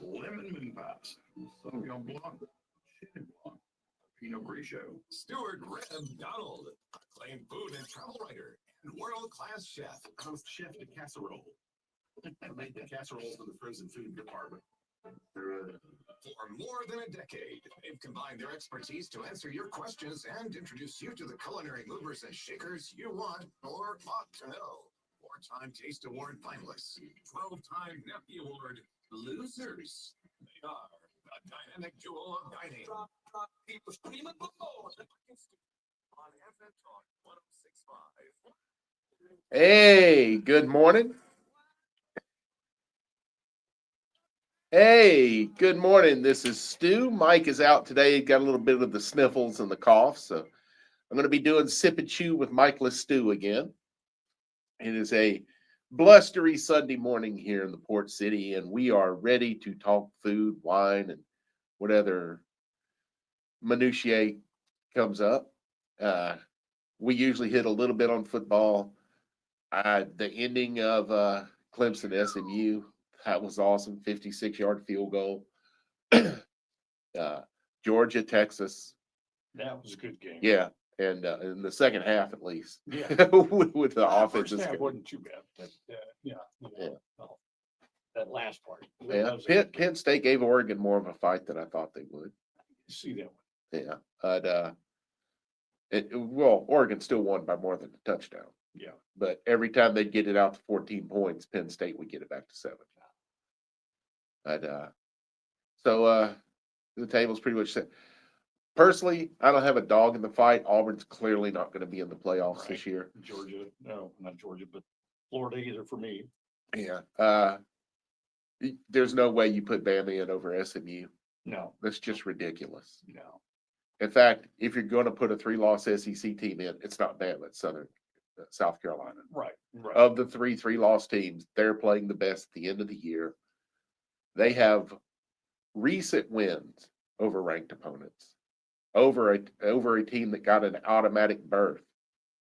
Lemon moon pies, Sauvignon Blanc, Chenin Blanc, Pinot Grigio. Stuart Reb Donald, acclaimed food and travel writer and world-class chef. Host Chef de Casserole. I made the casseroles for the frozen food department. They're, For more than a decade, they've combined their expertise to answer your questions and introduce you to the culinary movers and shakers you want or ought to know. Four-time Taste Award finalists, 12-time Nephi Award losers. They are the dynamic duo of dining. People screaming on FM Talk 106.5. Hey, good morning. Hey, good morning. This is Stu. Mike is out today. Got a little bit of the sniffles and the cough, so I'm going to be doing Sip and Chew with Michael Stu again. It is a blustery Sunday morning here in the Port City, and we are ready to talk food, wine, and what other minutiae comes up. We usually hit a little bit on football. The ending of Clemson SMU, that was awesome. 56-yard field goal. Georgia, Texas. That was a good game. Yeah, and in the second half at least. Yeah. with the offense. First half wasn't too bad, but yeah. Well, that last part. Yeah, That was a good game. Penn State gave Oregon more of a fight than I thought they would. See that one. Yeah, but Oregon still won by more than a touchdown. Yeah. But every time they'd get it out to 14 points, Penn State would get it back to 7. But so the table's pretty much set. Personally, I don't have a dog in the fight. Auburn's clearly not going to be in the playoffs Right. this year. Georgia, no, not Georgia, but Florida either for me. Yeah. There's no way you put Bama in over SMU. No, That's just ridiculous. no. In fact, if you're going to put a 3-loss SEC team in, it's not Bama, it's South Carolina. Right. Of the 3-loss teams, they're playing the best at the end of the year. They have recent wins over ranked opponents, over a team that got an automatic berth.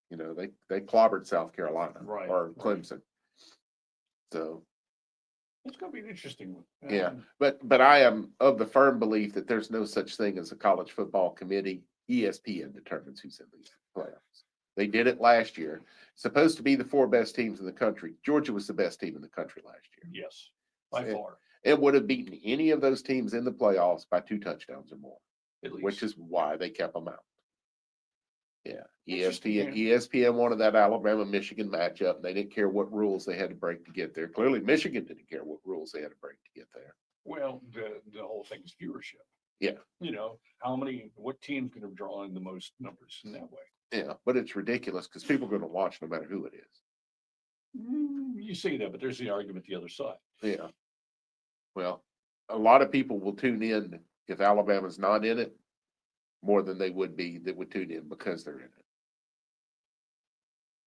You know, they clobbered South Carolina Right, or right. Clemson. So It's going to be an interesting one. yeah, but I am of the firm belief that there's no such thing as a college football committee. ESPN determines who's in these playoffs. They did it last year. Supposed to be the 4 best teams in the country. Georgia was the best team in the country last year. Yes, by Yeah. far, It would have beaten any of those teams in the playoffs by 2 touchdowns or more, at least. which is why they kept them out. Yeah, Interesting, ESPN wanted that Alabama-Michigan matchup. They didn't care what rules they had to break to get there. Clearly, Michigan didn't care what rules they had to break to get there. Well, the whole thing is viewership. Yeah. You know, what team's going to draw in the most numbers in that way? Yeah, but it's ridiculous because people are going to watch no matter who it is. You say that, but there's the argument the other side. Yeah. Well, a lot of people will tune in if Alabama's not in it more than they would be that would tune in because they're in it.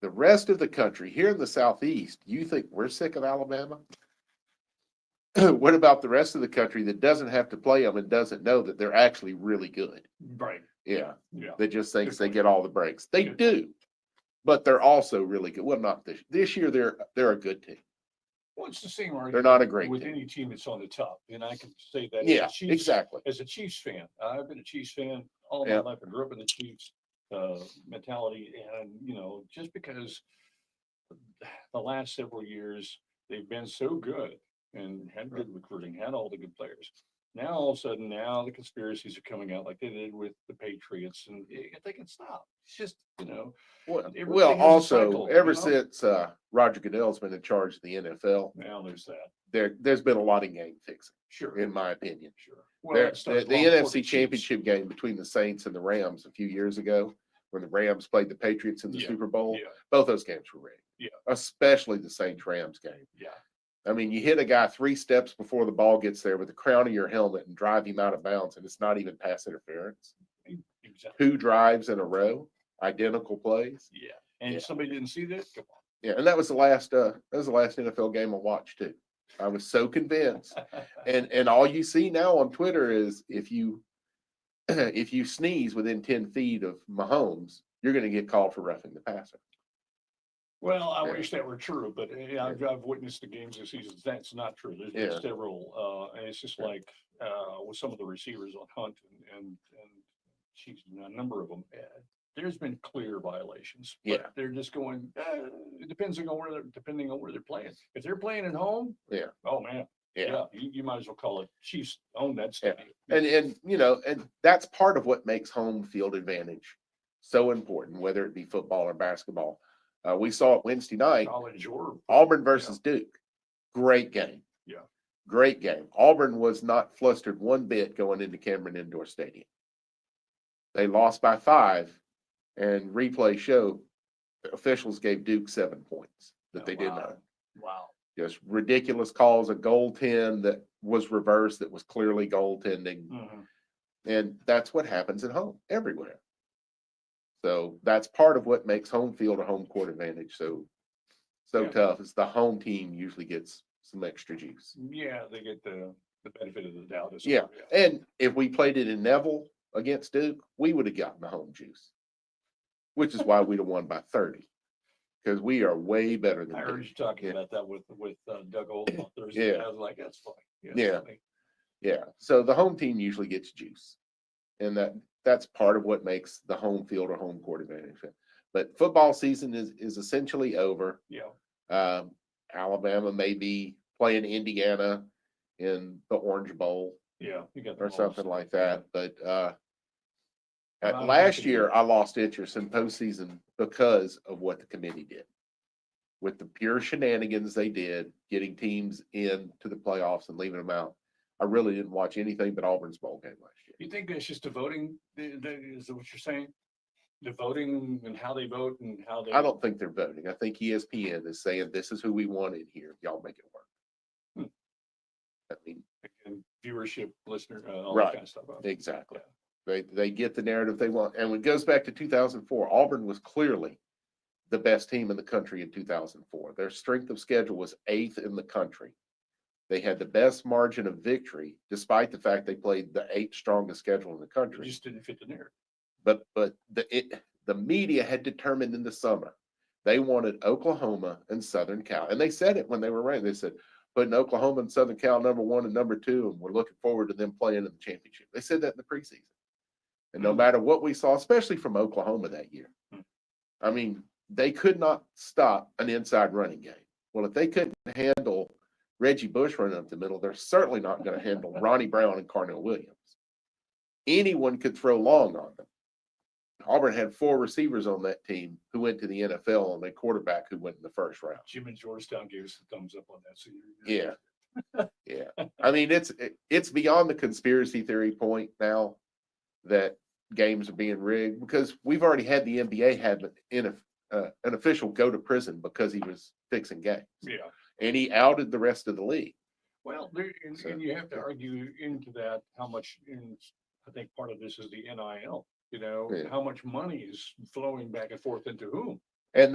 The rest of the country here in the Southeast, you think we're sick of Alabama? What about the rest of the country that doesn't have to play them and doesn't know that they're actually really good? Right. Yeah. Yeah. That just thinks Good they point. get all the breaks. They Good do, but they're also really good. Well, not this year. They're a good team. Well, it's the same argument. They're not a great with team. any team that's on the top, and I can say that. Yeah, as a Chiefs, exactly. As a Chiefs fan, I've been a Chiefs fan all Yeah. my life. I grew up in the Chiefs mentality, and just because the last several years they've been so good and had good recruiting, had all the good players. Now all of a sudden, the conspiracies are coming out like they did with the Patriots, and they can stop. It's just Well, everything well, has a also cycle, ever you know? since Roger Goodell's been in charge of the NFL, now there's that. there's been a lot of game fixing, Sure, in my opinion. sure. Well, that The starts long before NFC the Chiefs. Championship game between the Saints and the Rams a few years ago, when the Rams played the Patriots in the Yeah, Super Bowl, Yeah, both those games were rigged. Yeah. Especially the Saints Rams game. yeah. I mean, you hit a guy 3 steps before the ball gets there with the crown of your helmet and drive him out of bounds, and it's not even pass interference. Exactly. 2 drives in a row, identical plays. Yeah. And Yeah. somebody didn't see that? Come Yeah, and that was the last NFL game I watched too. I was so convinced. on. And all you see now on Twitter is if you sneeze within 10 feet of Mahomes, you're going to get called for roughing the passer. Well, I Yeah. wish that were true, but I've witnessed the games this season. That's not true. There's been Yeah. several, and it's just Yeah. like, with some of the receivers on Hunt and geez, a number of them. There's been clear violations. But Yeah. they're just going, it depends on where depending on where they're playing. If they're playing at home. Yeah. Oh, man. Yeah. Yeah. You might as well call it Chiefs own that Yeah. stadium. And you know, and that's part of what makes home field advantage so important, whether it be football or basketball. We saw it Wednesday night, College or. Auburn versus Duke. Great game. Yeah. Great game. Auburn was not flustered one bit going into Cameron Indoor Stadium. They lost by 5, and replay showed the officials gave Duke 7 points that they did not. Wow. Just ridiculous calls, a goaltend that was reversed that was clearly goaltending. Mhm. And that's what happens at home everywhere. So that's part of what makes home field a home court advantage so Yeah. tough is the home team usually gets some extra juice. Yeah, they get the benefit of the doubt. As Yeah. well, And if we played it in Neville against Duke, we would have gotten the home juice, which is why we'd have won by 30 because we are way better than I heard Duke. you talking Yeah. about that with Doug Oldham on Thursday. Yeah. I was like, that's funny. Yeah. Funny. Yeah. So the home team usually gets juice. And that's part of what makes the home field or home court advantage. But football season is essentially over. Yeah. Alabama may be playing Indiana in the Orange Bowl Yeah. You got or something like that. But I'm last happy year, to- I lost interest in postseason because of what the committee did. With the pure shenanigans they did, getting teams into the playoffs and leaving them out. I really didn't watch anything but Auburn's bowl game last year. You think it's just the voting? Is that what you're saying? The voting and how they vote and how they. I don't think they're voting. I think ESPN is saying this is who we want in here. Y'all make it work. I mean, And viewership, listener, all Right. that kind of stuff. exactly. They get the narrative they want. And when it goes back to 2004, Auburn was clearly the best team in the country in 2004. Their strength of schedule was 8th in the country. They had the best margin of victory, despite the fact they played the 8th strongest schedule in the It country. just didn't fit the narrative. But the media had determined in the summer they wanted Oklahoma and Southern Cal, and they said it when they were ranked. They said putting Oklahoma and Southern Cal number 1 and number 2, and we're looking forward to them playing in the championship. They said that in the preseason, and no matter what we saw, especially from Oklahoma that year, I mean, they could not stop an inside running game. Well, if they couldn't handle Reggie Bush running up the middle, they're certainly not going to handle Ronnie Brown and Carnell Williams. Anyone could throw long on them. Auburn had 4 receivers on that team who went to the NFL and a quarterback who went in the first round. Jim and Georgetown gave us a thumbs up on that. So Yeah. Yeah. I mean, it's beyond the conspiracy theory point now that games are being rigged because we've already had the NBA have an official go to prison because he was fixing games. Yeah. And he outed the rest of the league. Well, and you have to argue into that how much. I think part of this is the NIL. Yeah. How much money is flowing back and forth into whom? And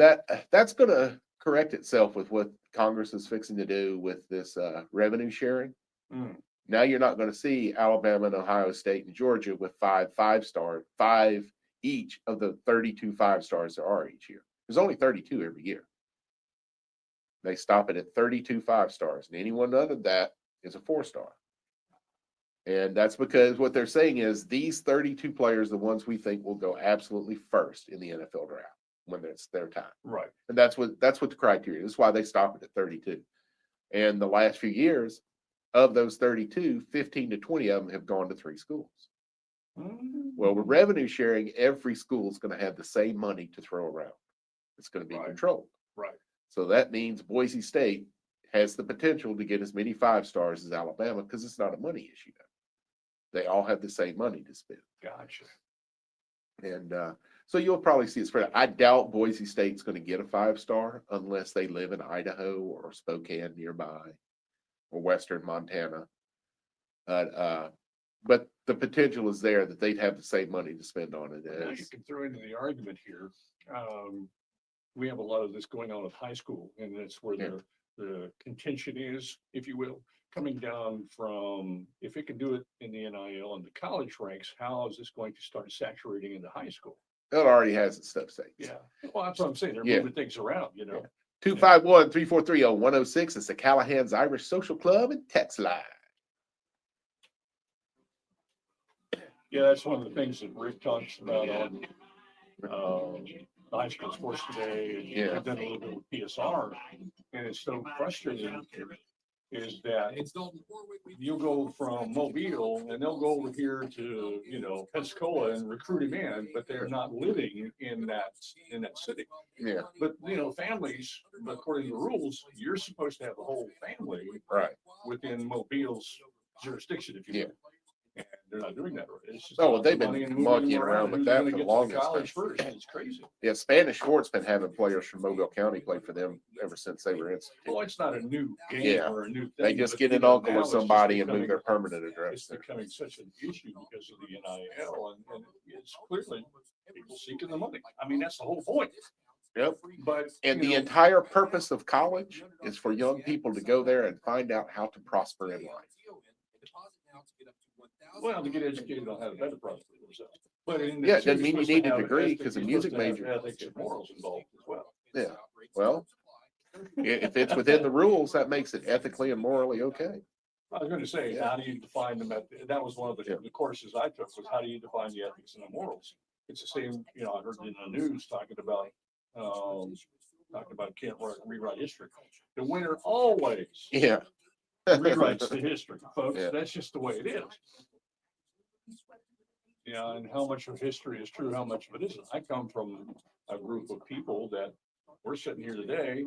that's going to correct itself with what Congress is fixing to do with this revenue sharing. Now you're not going to see Alabama and Ohio State and Georgia with 5 each of the 32 5-stars there are each year. There's only 32 every year. They stop it at 32 5-stars, and anyone other than that is a 4-star. And that's because what they're saying is these 32 players, the ones we think will go absolutely first in the NFL draft when it's their time. Right. And that's what the criteria is. That's why they stop it at 32. And the last few years of those 32, 15 to 20 of them have gone to 3 schools. Well, with revenue sharing, every school is going to have the same money to throw around. It's going to be Right. controlled. Right. So that means Boise State has the potential to get as many 5-stars as Alabama because it's not a money issue. They all have the same money to spend. Gotcha. And so you'll probably see it spread. I doubt Boise State's going to get a 5-star unless they live in Idaho or Spokane nearby or Western Montana. But the potential is there that they'd have the same money to spend on it Now you as. can throw into the argument here. We have a lot of this going on at high school, and that's where Yeah. the contention is, if you will, coming down from if it can do it in the NIL and the college ranks, how is this going to start saturating in the high school? It already has its stuff saved. Yeah, well, that's what I'm saying. They're Yeah. moving things around, you know. 251-343-0106. It's the Callahan's Irish Social Club and text line. Yeah, that's one of the things that Rick talks about on, high school sports today. And Yeah. I've done a little bit with PSR, and it's so frustrating is that you'll go from Mobile and they'll go over here to, you know, Pensacola and recruit him in, but they're not living in that city. Yeah, But, you know, families, according to the rules, you're supposed to have the whole family right. within Mobile's jurisdiction, if you Yeah. will. And they're not doing that. It's just Oh, well, they've money been and moving monkeying them around with who's that gonna for the get to longest college time. first. It's crazy. Yeah, Spanish Fort's been having players from Mobile County play for them ever since they were instituted. Well, it's not a new game Yeah. or a new thing. They just but, get you an know, uncle now or it's just somebody and move becoming- their permanent It's address there. becoming such an issue because of the NIL and it's clearly people seeking the money. I mean, that's the whole point. Yep. But. And you the know, entire purpose of college is for young people to go there and find out how to prosper in life. Well, to get educated on how to better prosper themselves. But in. Yeah, it it's doesn't mean you supposed to need a have degree, ethics, 'cause a you're music supposed to have major- Ethics and morals involved as well. Yeah. Well, If it's within the rules, that makes it ethically and morally okay. I was gonna say, how do you define them? That was one of Yeah. the courses I took was how do you define the ethics and the morals? It's the same, you know, I heard in the news talking about can't rewrite history. The winner always Yeah. rewrites the history, folks. Yeah. That's just the way it is. Yeah, and how much of history is true, how much of it isn't. I come from a group of people that we're sitting here today,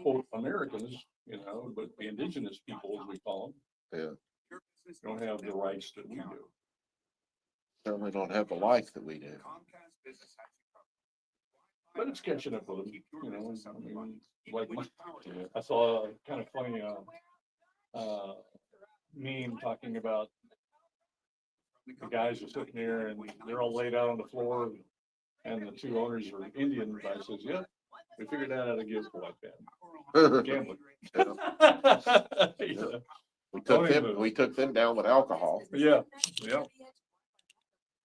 quote, Americans, you know, but the indigenous people, as we call them, Yeah. don't have the rights that we do. Certainly don't have the life that we do. But it's catching up with them, you know, I mean, like, I saw a kind of funny, meme talking about the guys are sitting there and they're all laid out on the floor and the two owners are Indian. The guy says, yeah, we figured out how to give like that. Gambling. Yeah. We took them down with alcohol. Yeah, yeah.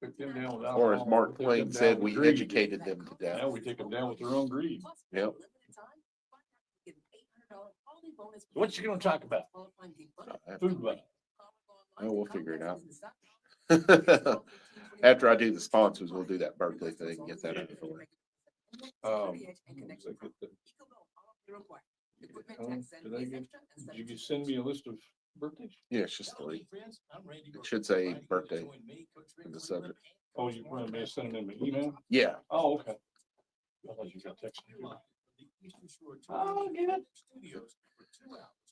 Took them down with Or as alcohol, Mark took them Twain down said, with we greed. educated them to death. Now we take them down with their own greed. Yep. What you gonna talk about? Food buy. Oh, we'll figure it out. After I do the sponsors, we'll do that birthday thing, and get that out of the way. Did you send me a list of birthdays? Yeah, it's just 3. It should say birthday in the subject. Oh, you want me to send them an email? Yeah. Oh, okay. I thought you got text. Oh, get it.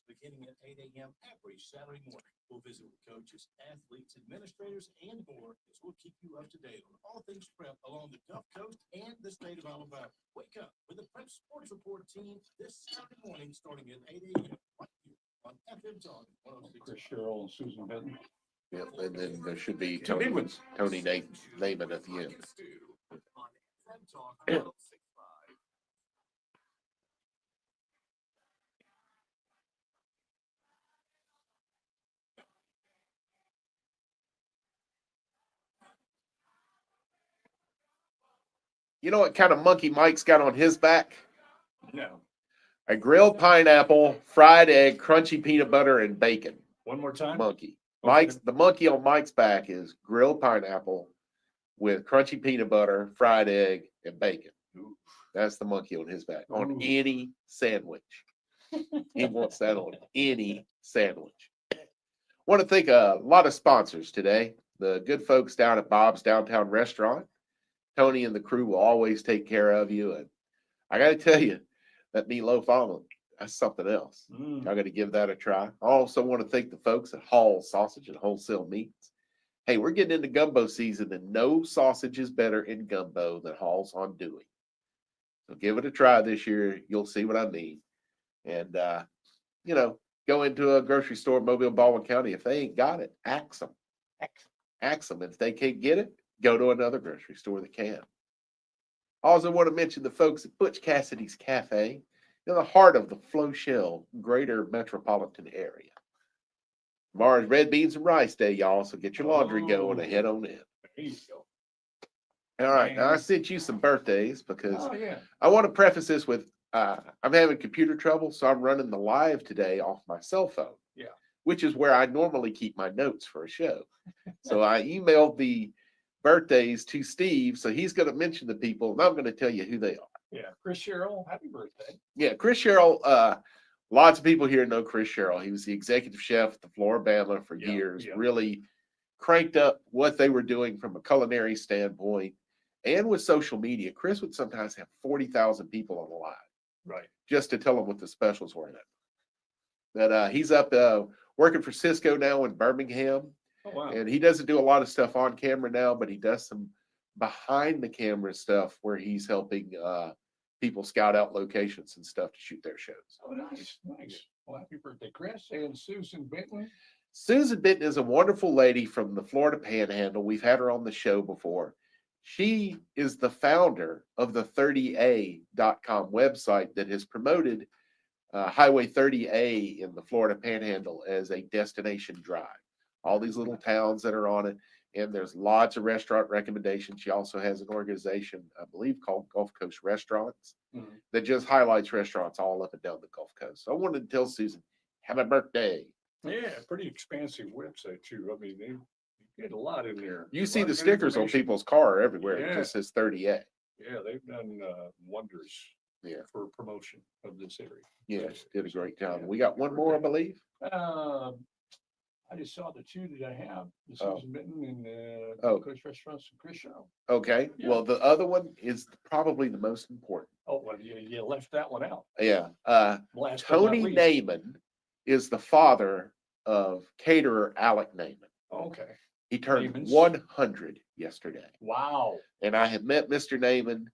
Beginning at 8 a.m. every Saturday morning. We'll visit with coaches, athletes, administrators, and more as we'll keep you up to date on all things prep along the Gulf Coast and the state of Alabama. Wake up with the Prep Sports Report team this Saturday morning starting at 8 a.m. right here on FM Talk 106. Chris Sherrill and Susan Benton. Yep, and then there should be Two big ones. Tony Naaman at the end. On FM Talk 106.5. You know what kind of monkey Mike's got on his back? No. A grilled pineapple, fried egg, crunchy peanut butter, and bacon. One more time? Monkey. Okay. The monkey on Mike's back is grilled pineapple with crunchy peanut butter, fried egg, and bacon. Ooh. That's the monkey on his back on Ooh. any sandwich. He wants that on any sandwich. Want to thank a lot of sponsors today. The good folks down at Bob's Downtown Restaurant. Tony and the crew will always take care of you. And I got to tell you, that meatloaf omelet, that's something else. Mm. I got to give that a try. I also want to thank the folks at Hall's Sausage and Wholesale Meats. Hey, we're getting into gumbo season, and no sausage is better in gumbo than Hall's on Dewey. So give it a try this year. You'll see what I mean. And, you know, go into a grocery store, Mobile, Baldwin County. If they ain't got it, ask them. Ask them. If they can't get it, go to another grocery store that can. Also want to mention the folks at Butch Cassidy's Cafe in the heart of the Floshell greater metropolitan area. Tomorrow's red beans and rice day, y'all, so get your laundry going and head on in. There you go. All right, now I Man. sent you some birthdays because Oh, yeah. I want to preface this with I'm having computer trouble, so I'm running the live today off my cell phone. Yeah. Which is where I normally keep my notes for a show. So I emailed the birthdays to Steve, so he's going to mention the people, and I'm going to tell you who they are. Yeah. Chris Sherrill, happy birthday. Yeah, Chris Sherrill. Lots of people here know Chris Sherrill. He was the executive chef at the Floribama for Yeah, years. yeah. Really cranked up what they were doing from a culinary standpoint, and with social media. Chris would sometimes have 40,000 people on the live Right. just to tell them what the specials were. That he's up working for Cisco now in Birmingham. Oh, wow. And he doesn't do a lot of stuff on camera now, but he does some behind the camera stuff where he's helping people scout out locations and stuff to shoot their shows. Oh, nice. Nice. Well, happy birthday, Chris. And Susan Benton. Susan Benton is a wonderful lady from the Florida Panhandle. We've had her on the show before. She is the founder of the 30A.com website that has promoted Highway 30A in the Florida Panhandle as a destination drive. All these little towns that are on it, and there's lots of restaurant recommendations. She also has an organization, I believe, called Gulf Coast Restaurants that just highlights restaurants all up and down the Gulf Coast. So I wanted to tell Susan, happy birthday. Yeah, pretty expansive website too. I mean, they get a lot in there. You A see lot the of good stickers on information. people's car everywhere. It Yeah. just says 30A. Yeah, they've done wonders. Yeah. For promotion of this area. Yes, did a great job. Yeah. We got one more, I believe. I just saw the two that I have, the Oh. Susan Benton and Oh. Coach Restaurants and Chris Sherrill. Okay. Yeah. Well, the other one is probably the most important. Oh, well, you left that one out. Yeah. Last but not Tony least. Naiman is the father of caterer Alec Naiman. Okay. He turned Naiman's. 100 yesterday. Wow. And I have met Mr. Naiman.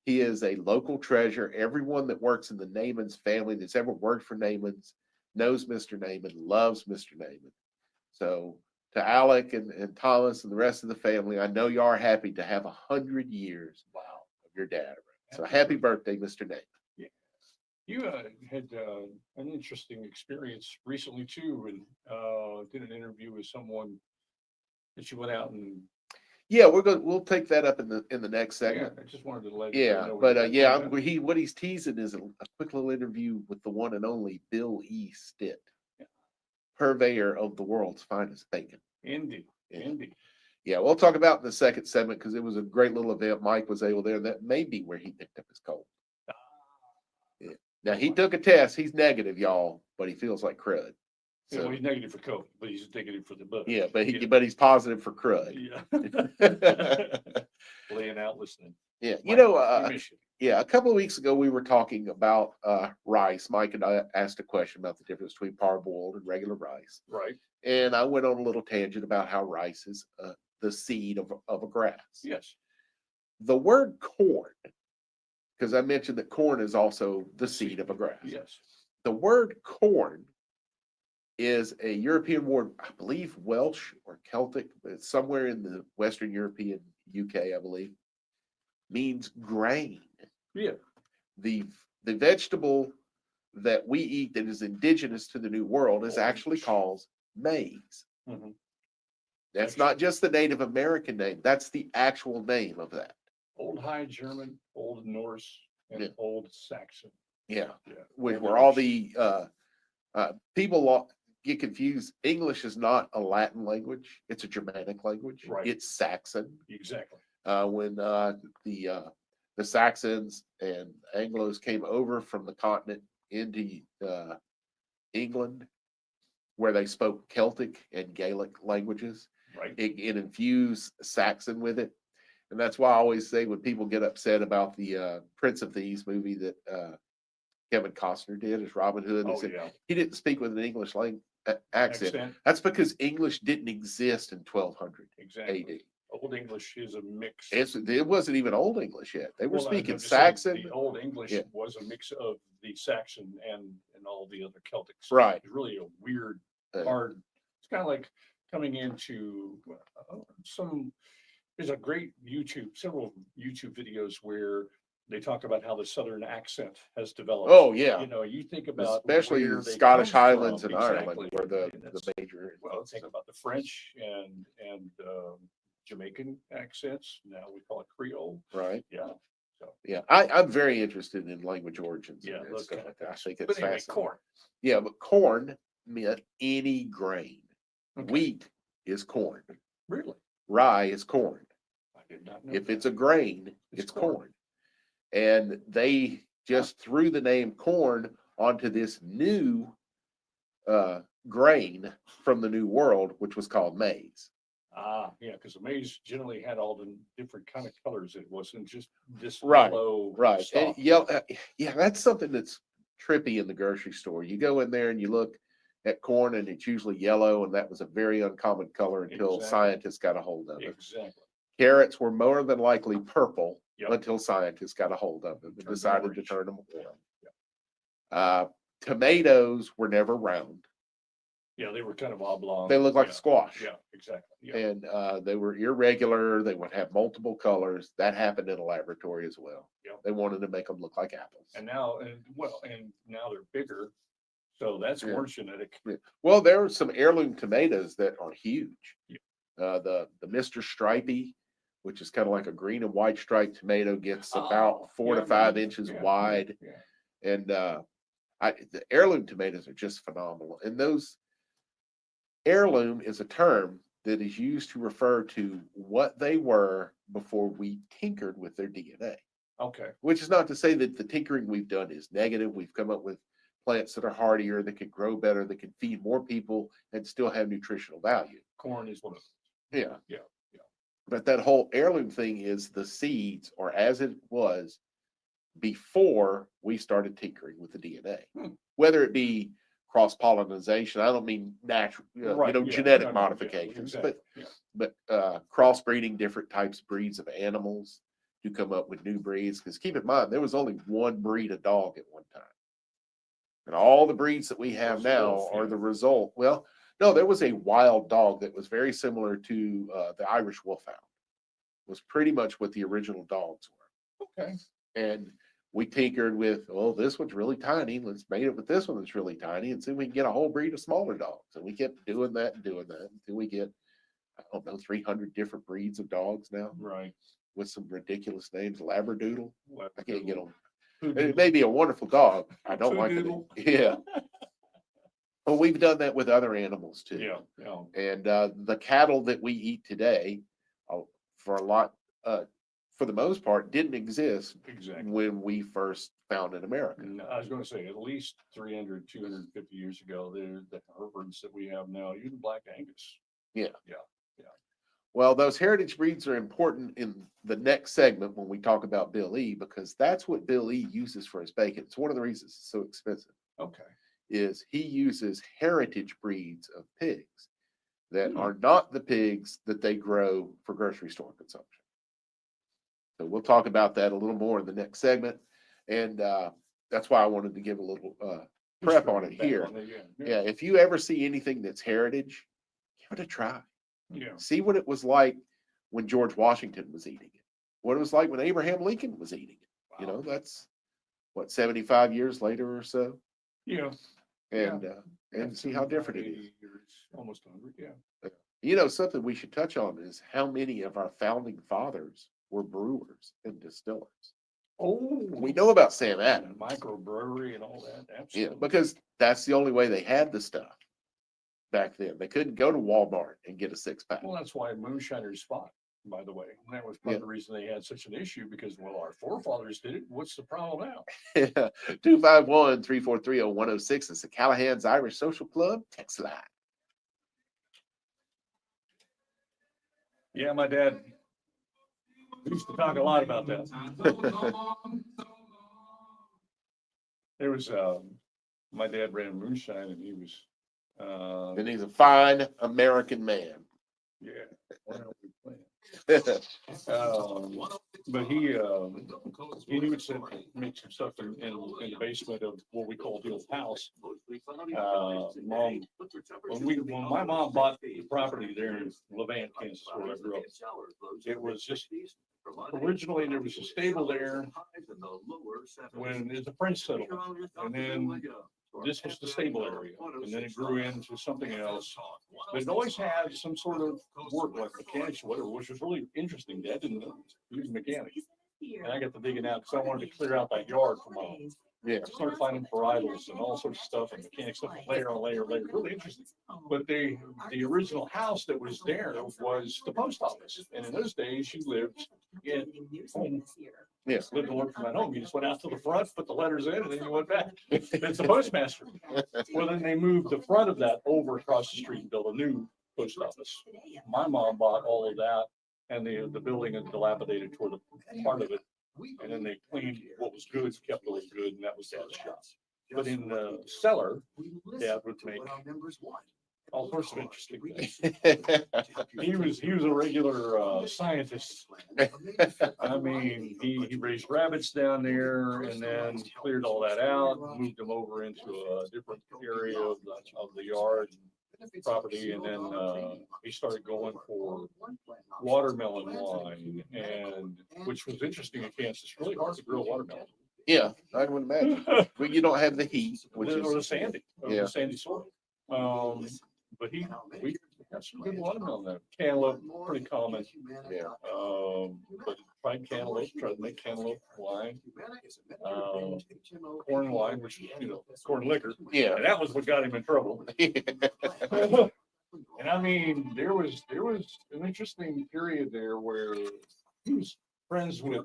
He is a local treasure. Everyone that works in the Naiman's family that's ever worked for Naiman's knows Mr. Naiman, loves Mr. Naiman. So to Alec and Thomas and the rest of the family, I know you are happy to have 100 years Wow. of your dad around. So happy birthday, Mr. Naiman. You had an interesting experience recently too, and did an interview with someone that you went out and Yeah, we'll take that up in the next segment. I just wanted to let you Yeah, know. but what he's teasing is a quick little interview with the one and only Bill E. Stitt, purveyor of the world's finest bacon. Indeed. Yeah. Indeed. Yeah, we'll talk about it in the second segment because it was a great little event. Mike was able there, and that may be where he picked up his cold. Yeah. Now he took a test. He's negative, y'all, but he feels like crud. Yeah, well, So he's negative for COVID, but he's negative for the book. yeah, but he's positive for crud. Yeah. Laying out, listening. Yeah, We miss you. yeah, a couple of weeks ago we were talking about rice. Mike and I asked a question about the difference between parboiled and regular rice, Right. and I went on a little tangent about how rice is the seed of a grass. Yes. The word corn, because I mentioned that corn is also the seed of a grass. Yes. The word corn is a European word, I believe Welsh or Celtic, but it's somewhere in the Western European UK, I believe, means grain. Yeah. The vegetable that we eat that is indigenous to the New World is actually called maize. Mhm. That's not just the Native American name, that's the actual name of that. Old High German, Old Norse, and Yeah. Old Saxon. Yeah. Yeah. Where all the people get confused. English is not a Latin language, it's a Germanic language. Right. It's Saxon. Exactly. When the Saxons and Anglos came over from the continent into England, where they spoke Celtic and Gaelic languages, Right. it infused Saxon with it. And that's why I always say when people get upset about the Prince of Thieves movie that Kevin Costner did as Robin Hood, they Oh, said yeah. he didn't speak with an English accent. Accent. That's because English didn't exist in 1200 Exactly. AD. Old English is a mix. It wasn't even Old English yet. They were Well, I'm speaking just saying Saxon. The Old English Yeah. was a mix of the Saxon and all the other Celtic stuff. Right. It's really a weird, Uh, hard. It's kind of like coming into there's a great several YouTube videos where they talk about how the Southern accent has developed. Oh, yeah. You know, you think about Especially where the they Scottish come Highlands from. and Ireland Exactly. were the And that's- major. Well, think about the French and Jamaican accents. Now we call it Creole. right? Yeah. Yeah, I'm very interested in language origins. Yeah, and those stuff kind of like that. I things. think it's But anyway, fascinating. corn. Yeah, but corn meant any grain. Okay. Wheat is corn. Really? Rye is corn. I did not know. If that. it's a grain, It's it's corn. corn. And they just threw the name corn onto this new grain from the New World, which was called maize. Yeah, because the maize generally had all the different kind of colors. It wasn't just this Right, yellow. Right. And stalk. yeah, that's something that's trippy in the grocery store. You go in there and you look at corn and it's usually yellow, and that was a very uncommon color until Exactly. scientists got a hold of it. Exactly. Carrots were more than likely purple Yep. until scientists got a hold of them and Turned them decided to orange. turn them orange. Yep. Tomatoes were never round. Yeah, they were kind of oblong. They looked like Yeah. a squash. Yeah, exactly. Yeah. And they were irregular. They would have multiple colors. That happened in a laboratory as well. Yep. They wanted to make them look like apples. And now, and now they're bigger. So that's Yeah. more genetic. Well, there are some heirloom tomatoes that are huge. Yeah. The Mr. Stripey, which is kind of like a green and white striped tomato, gets about Oh, 4 yeah, to 5 yeah, inches yeah, wide. Yeah. And the heirloom tomatoes are just phenomenal. And those heirloom is a term that is used to refer to what they were before we tinkered with their DNA. Okay. Which is not to say that the tinkering we've done is negative. We've come up with plants that are hardier, that can grow better, that can feed more people and still have nutritional value. Corn is one of Yeah. Yeah, But that whole heirloom thing is the seeds, or as it was before we started tinkering with the DNA. Whether it be cross pollination, I don't mean natural, Right, yeah, genetic no, no, yeah, modifications, exactly, but crossbreeding different types of breeds of animals to come up with new breeds. Because keep in mind, there was only one breed of dog at one time. And all the breeds that we have Those now wolf, are yeah. the result. Well, no, there was a wild dog that was very similar to the Irish Wolfhound. Was pretty much what the original dogs were. Okay. And we tinkered with, well, this one's really tiny. Let's mate it with this one that's really tiny and see if we can get a whole breed of smaller dogs. And we kept doing that until we get, I don't know, 300 different breeds of dogs now Right. with some ridiculous names. Labradoodle. I can't get them. Hoodoo. It may be a wonderful dog. I don't like it. Foodoodle. Yeah. But we've done that with other animals too. Yeah, yeah. And the cattle that we eat today, for the most part, didn't exist Exactly. when we first founded America. And I was going to say, at least 300, 250 years ago, the Herefords that we have now, even Black Angus. Well, those heritage breeds are important in the next segment when we talk about Bill E, because that's what Bill E uses for his bacon. It's one of the reasons it's so expensive. Okay. Is he uses heritage breeds of pigs that Hmm. are not the pigs that they grow for grocery store consumption. So we'll talk about that a little more in the next segment. And that's why I wanted to give a little prep on it here. Yeah, if you ever see anything that's heritage, give it a try. Yeah. See what it was like when George Washington was eating it. What it was like when Abraham Lincoln was eating it. You know, that's what, 75 years later or so. Yeah. And see how different it is. 80 years, almost 100. Yeah. You know, something we should touch on is how many of our founding fathers were brewers and distillers. Oh, We know about Sam Adams. microbrewery and all that. Yeah, Absolutely. because that's the only way they had the stuff back then. They couldn't go to Walmart and get a 6-pack. Well, that's why moonshiners fought, by the way. And that was part of the reason they had such an issue because, well, our forefathers did it. What's the problem now? 251-343-0106 is the Callahan's Irish Social Club text line. Yeah, my dad used to talk a lot about that. There was, my dad ran moonshine and he was, And he's a fine American man. yeah. Why don't we play it? But he knew to make some stuff in the basement of what we call the old house. When my mom bought the property there in Levant, Kansas, where I grew up, it was just, originally there was a stable there when there's a French settlement. And then this was the stable area, and then it grew into something else. but it always had some sort of work, like mechanics or whatever, which was really interesting. Dad didn't know he was a mechanic. And I got to digging out because I wanted to clear out that yard for my, Yeah. I started finding varietals and all sorts of stuff and mechanic stuff, layer on layer, really interesting. But the original house that was there was the post office. And in those days, you lived in home. Yes. Lived and worked from at home. You just went out to the front, put the letters in, and then you went back. It's the postmaster. Well, then they moved the front of that over across the street and built a new post office. My mom bought all of that, and the building is dilapidated toward the part of it. And then they cleaned what was good, kept what was good, and that was Dad's shop. But in the cellar, Dad would make all sorts of interesting things. He was a regular scientist. I mean, he raised rabbits down there and then cleared all that out, moved them over into a different area of the yard property, and then he started going for watermelon wine, and which was interesting in Kansas. It's really hard to grow watermelon. Yeah, I would imagine. But you don't have the heat, which Or the is, sandy, Yeah. the sandy soil. But we got some good watermelon there. Cantaloupe, pretty common. yeah. But tried cantaloupe, tried to make cantaloupe wine, corn wine, which, corn liquor. Yeah. And that was what got him in trouble. And I mean, there was an interesting period there where he was friends with,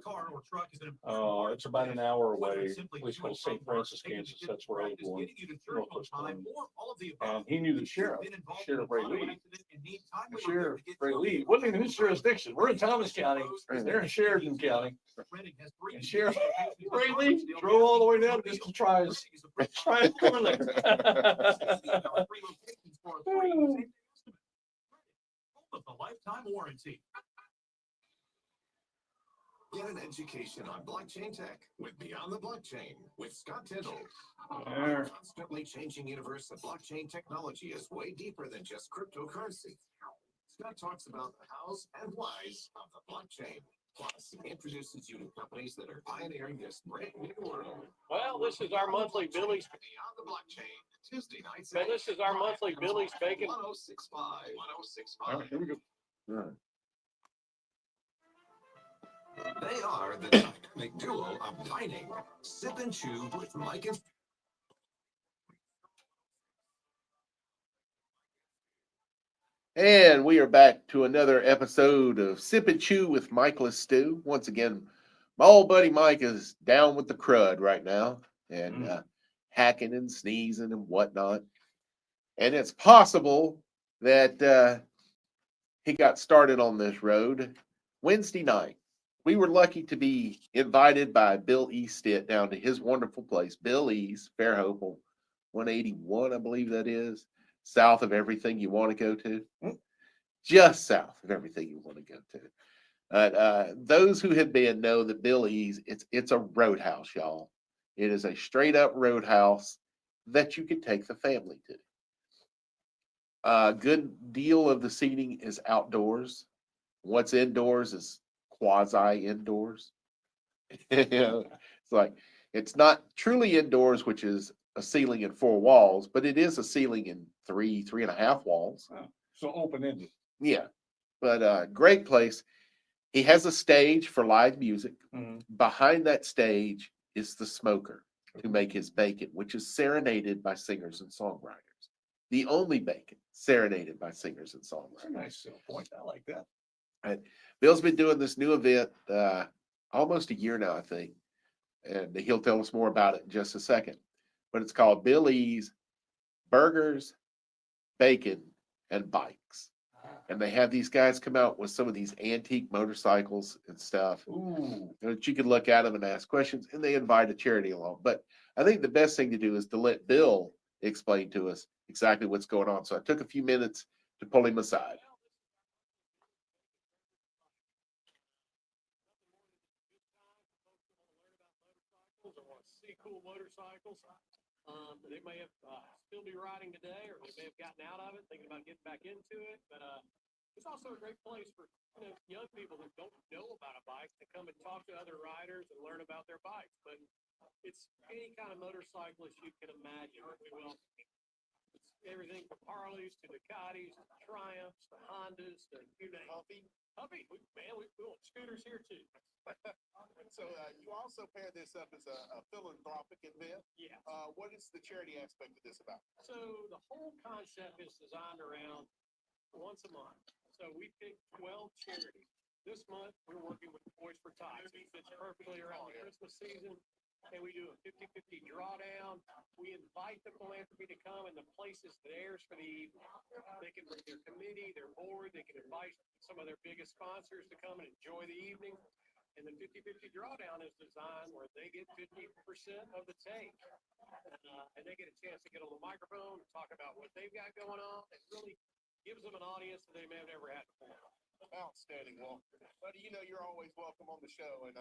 it's about an hour away, a place called St. Francis, Kansas. That's where I was born. Northwest Corner. And he knew the sheriff, Sheriff Ray Lee. The Sheriff Ray Lee wasn't even in his jurisdiction. We're in Thomas County. They're in Sheridan County. And Sheriff Ray Lee drove all the way down just to try his corn liquor. With a lifetime warranty. Get an education on blockchain tech with Beyond the Blockchain with Scott Tindall. There. Constantly changing universe of blockchain technology is way deeper than just cryptocurrency. Scott talks about the hows and whys of the blockchain. Plus, he introduces you to companies that are pioneering this brand new world. Well, this is our monthly Billy's. Beyond the Blockchain, Tuesday nights. Well, this is our monthly Billy's Bacon. 1065. All right, here we go. Right. They are the dynamic duo of dining. Sip and chew with Mike and And we are back to another episode of Sip and Chew with Michael Stew. Once again, my old buddy Mike is down with the crud right now and hacking and sneezing and whatnot. And it's possible that he got started on this road Wednesday night. We were lucky to be invited by Bill Eastitt down to his wonderful place, Bill E's, Fairhope 181, I believe that is, south of everything you want to go to. Just south of everything you want to go to. Those who have been know that Bill E's, it's a roadhouse, y'all. It is a straight up roadhouse that you can take the family to. A good deal of the seating is outdoors. What's indoors is quasi indoors. It's like, it's not truly indoors, which is a ceiling and 4 walls, but it is a ceiling and 3.5 walls. So open-ended. Yeah, but great place. He has a stage for live music. Behind that stage is the smoker to make his bacon, which is serenaded by singers and songwriters. The only bacon serenaded by singers and That's a songwriters. nice point. I like that. Bill's been doing this new event almost a year now, I think, and he'll tell us more about it in just a second. But it's called Bill E's Burgers, Bacon, and Bikes. And they have these guys come out with some of these antique motorcycles and stuff Ooh. that you can look at them and ask questions, and they invite a charity along. But I think the best thing to do is to let Bill explain to us exactly what's going on. So I took a few minutes to pull him aside. See cool motorcycles. They may have still be riding today, or they may have gotten out of it, thinking about getting back into it. But it's also a great place for young people who don't know about a bike to come and talk to other riders and learn about their bikes. But it's any kind of motorcyclist you can imagine. Well, everything from Harleys to Ducatis, to Triumphs, to Hondas, to you name it. Huffy, we want scooters here too. So you also pair this up as a philanthropic event. Yeah. What is the charity aspect of this about? So the whole concept is designed around once a month. So we pick 12 charities. This month, we're working with Boys for Tots. It fits perfectly around the Christmas season. And we do a 50-50 drawdown. We invite the philanthropy to come, and the place is theirs for the evening. They can bring their committee, their board, they can invite some of their biggest sponsors to come and enjoy the evening. And the 50-50 drawdown is designed where they get 50% of the take. And they get a chance to get on the microphone, talk about what they've got going on. It really gives them an audience that they may have never had before. Outstanding. Well, buddy, you're always welcome on the show, and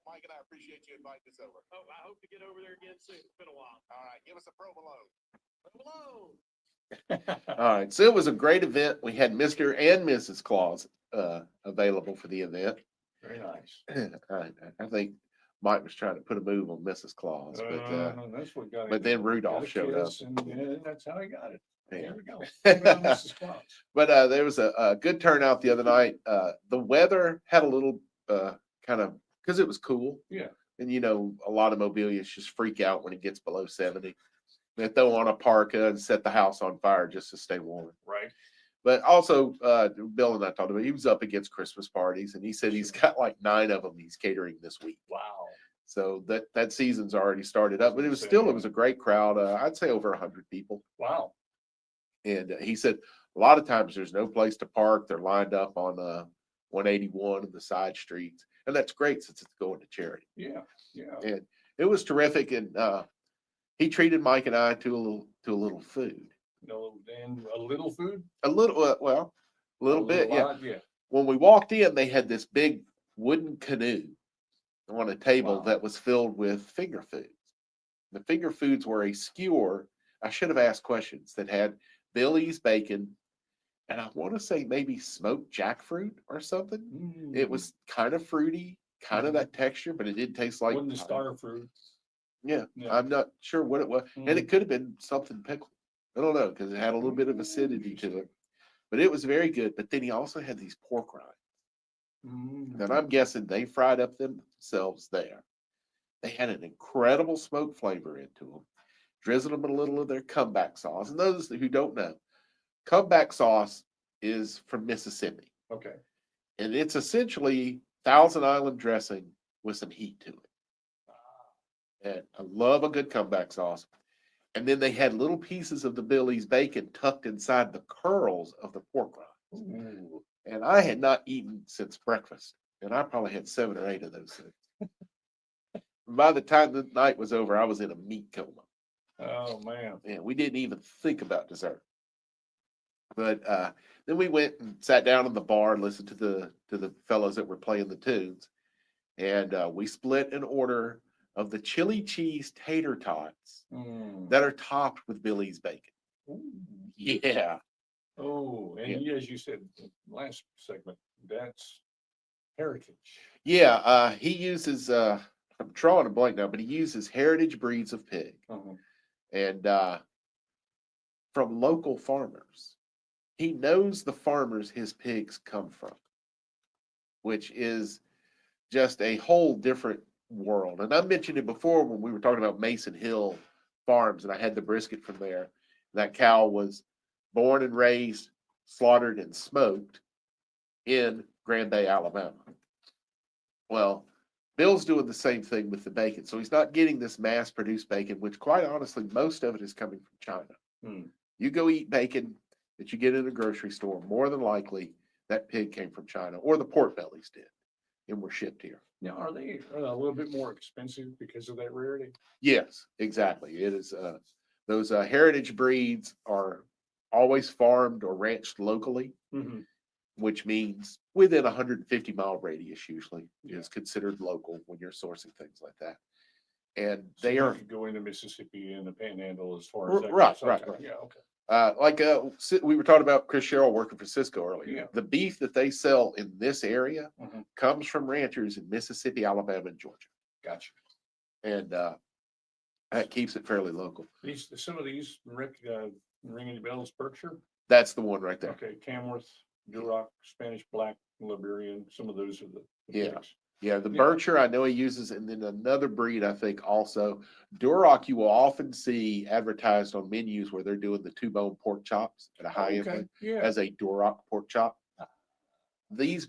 Mike and I appreciate you inviting us over. Oh, I hope to get over there again soon. It's been a while. All right, give us a provolone. Hello. All right, so it was a great event. We had Mr. and Mrs. Claus available for the event. Very nice. I think Mike was trying to put a move on Mrs. Claus, That's what got it. but then Rudolph Got a showed up. kiss, and yeah, that's how I got it. Yeah. There we go. What about Mrs. Claus? But there was a good turnout the other night. The weather had a little kind of, because it was cool. Yeah. And a lot of mobilists just freak out when it gets below 70. They throw on a parka and set the house on fire just to stay warm. Right. But also, Bill and I talked about, he was up against Christmas parties, and he said he's got like 9 of them he's catering this week. Wow. So that season's already started up, but it was a great crowd. I'd say over 100 people. Wow. And he said a lot of times there's no place to park. They're lined up on 181 and the side streets. And that's great since it's going to charity. Yeah. Yeah. And it was terrific. And he treated Mike and I to a little food. No, and a little food. A little, a little bit. Yeah. Lot, yeah. When we walked in, they had this big wooden canoe on a table Wow. that was filled with finger foods. The finger foods were a skewer. I should have asked questions that had Billy's bacon, and I want to say maybe smoked jackfruit or something. It was kind of fruity, kind of that texture, but it did taste like Wasn't the star fruit. Yeah, Yeah. I'm not sure what it was, and Mm. it could have been something pickled. I don't know because it had a little bit of acidity to it, but it was very good. But then he also had these pork rinds, and I'm guessing they fried up themselves there. They had an incredible smoke flavor into them. Drizzled them in a little of their comeback sauce. And those who don't know, comeback sauce is from Mississippi. Okay. And it's essentially Thousand Island dressing with some heat to it. And I love a good comeback sauce. And then they had little pieces of the Billy's bacon tucked inside the curls of the pork rind. Ooh. And I had not eaten since breakfast. And I probably had 7 or 8 of those things. By the time the night was over, I was in a meat coma. Oh man. And we didn't even think about dessert. But then we went and sat down in the bar and listened to the fellows that were playing the tunes. And we split an order of the chili cheese tater tots that are topped with Billy's bacon. Ooh. Yeah. Oh, and as you said last segment, that's heritage. Yeah. He uses, I'm drawing a blank now, but he uses heritage breeds of pig. Uh-huh. And from local farmers. He knows the farmers his pigs come from, which is just a whole different world. And I mentioned it before when we were talking about Mason Hill Farms, and I had the brisket from there. That cow was born and raised, slaughtered, and smoked in Grand Bay, Alabama. Well, Bill's doing the same thing with the bacon. So he's not getting this mass-produced bacon, which quite honestly, most of it is coming from China. You go eat bacon that you get in a grocery store, more than likely that pig came from China, or the pork bellies did, and were shipped here. Now, are they a little bit more expensive because of that rarity? Yes, exactly. It is, those heritage breeds are always farmed or ranched locally, which means within a 150-mile radius usually is considered local when you're sourcing things like that. And So they you are could go into Mississippi and the Panhandle as far as that Right, goes. right, Okay, right. Yeah, okay. we were talking about Chris Sherrill working for Cisco earlier. Yeah. The beef that they sell in this area Mhm. comes from ranchers in Mississippi, Alabama, and Georgia. Gotcha. And that keeps it fairly local. Some of these, Rick, Ring any bells, Berkshire? That's the one right there. Okay, Tamworth, Duroc, Spanish Black, Liberian, some of those are the Yeah. picks. Yeah, the Yeah. Berkshire I know he uses, and then another breed I think also. Duroc you will often see advertised on menus where they're doing the 2-bone pork chops at a high end Okay, place yeah, as a Duroc pork chop.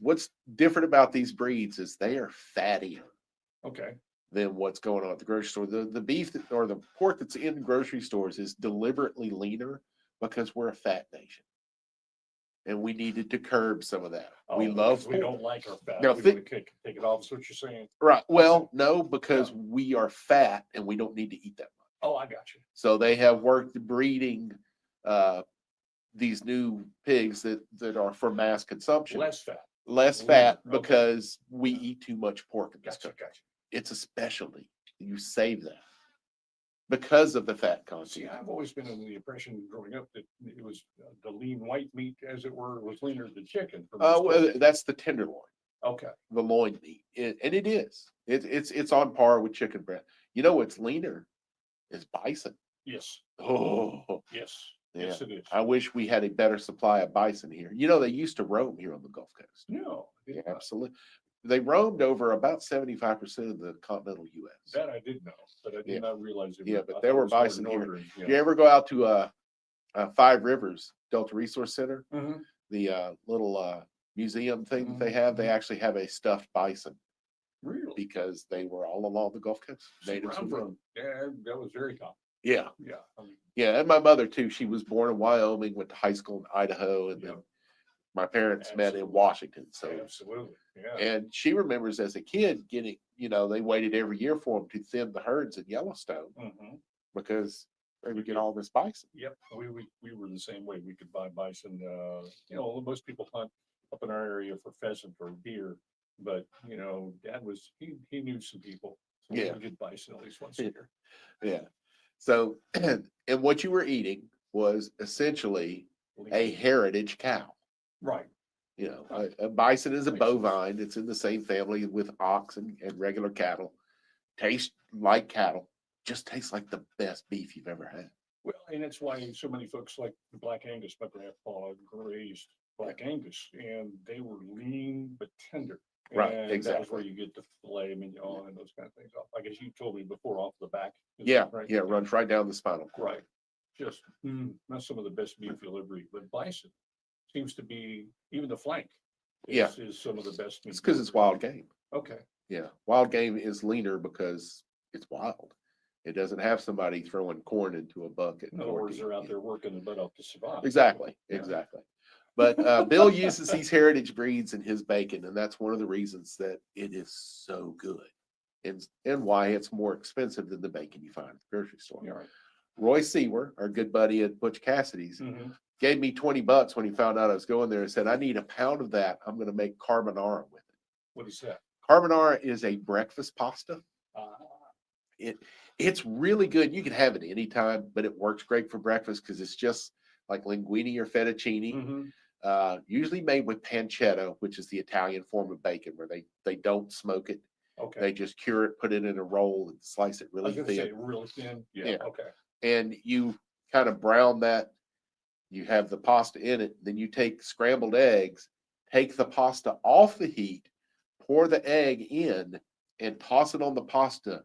What's different about these breeds is they are fattier okay, than what's going on at the grocery store. The beef or the pork that's in grocery stores is deliberately leaner because we're a fat nation. And we needed to curb some of that. We Oh, love because we pork. don't like our fat, Now, we thi- want to take it off, is what you're saying? Right. Well, no, because we are fat and we don't need to eat that much. Oh, I got you. So they have worked breeding these new pigs that are for mass consumption. Less fat, Less leaner, fat okay. because we eat too much pork in this gotcha, country. gotcha. It's a specialty. You save that because of the fat See, content. I've always been under the impression growing up that it was the lean white meat, as it were, was leaner than chicken. for most Well, folks. that's the tenderloin, Okay, the loin meat, and it is. It's on par with chicken breast. You know what's leaner is bison. yes, Oh, yes, yeah. yes, it is. I wish we had a better supply of bison here. You know, they used to roam here on the Gulf Coast. No, I did Yeah, not. absolutely. They roamed over about 75% of the continental US. That I did know, but I Yeah. did not realize. Yeah, I but thought there it were was more bison here. northern, If you ever go out to Five Rivers Delta Resource Center, Mhm. the little museum thing that they Mhm, have, they mhm. actually have a stuffed bison Really? because they were all along the Gulf Coast. See, where Natives I'm were- from, yeah, that was very common. Yeah, Yeah. I mean, yeah, and my mother too. She was born in Wyoming, went to high school in Idaho, and Yeah. then my parents met in Absolutely. Washington. So, absolutely, yeah. and she remembers as a kid getting, they waited every year for them to thin the herds in Yellowstone Mhm. because they would get all this bison. Yep, we were the same way. We could buy bison, most people hunt up in our area for pheasant or deer. But, Dad he knew some people. So we Yeah. would get bison at least once a year. Yeah. So, and what you were eating was essentially a heritage cow. Right, A bison is a Makes sense. bovine. It's in the same family with ox and regular cattle. Tastes like cattle, just tastes like the best beef you've ever had. well, and that's why so many folks like the Black Angus. My grandpa raised Black Angus, and they were lean but tender. Right, And that was where exactly. you get the filet mignon and those kind of things off. I guess you told me before off the back. is Yeah, that right? yeah, it runs right down the spinal cord. Right. Just, not some of the best beef you'll ever eat, but bison seems to be, even the flank. Yeah. Is some of the best. meat It's because you'll it's ever wild eat. game. Okay, Yeah, wild game is leaner because it's wild. It doesn't have somebody throwing corn into a bucket. in other words, they're out there working their butt off to survive. Exactly, Yeah. exactly. But Bill uses these heritage breeds in his bacon, and that's one of the reasons that it is so good, and why it's more expensive than the bacon you find at the grocery store. You're right. Roy Seawer, our good buddy at Butch Cassidy's, Mhm. gave me $20 when he found out I was going there and said, I need a pound of that. I'm going to make carbonara with it. What is that? Carbonara is a breakfast pasta. Ah, It's really good. You can have it anytime, but it works great for breakfast because it's just like linguine or fettuccine. mhm. Usually made with pancetta, which is the Italian form of bacon, where they don't smoke it. Okay. They just cure it, put it in a roll, and slice it I was really gonna thin. say really thin. Yeah, Yeah. okay. And you kind of brown that. You have the pasta in it. Then you take scrambled eggs, take the pasta off the heat, pour the egg in, and toss it on the pasta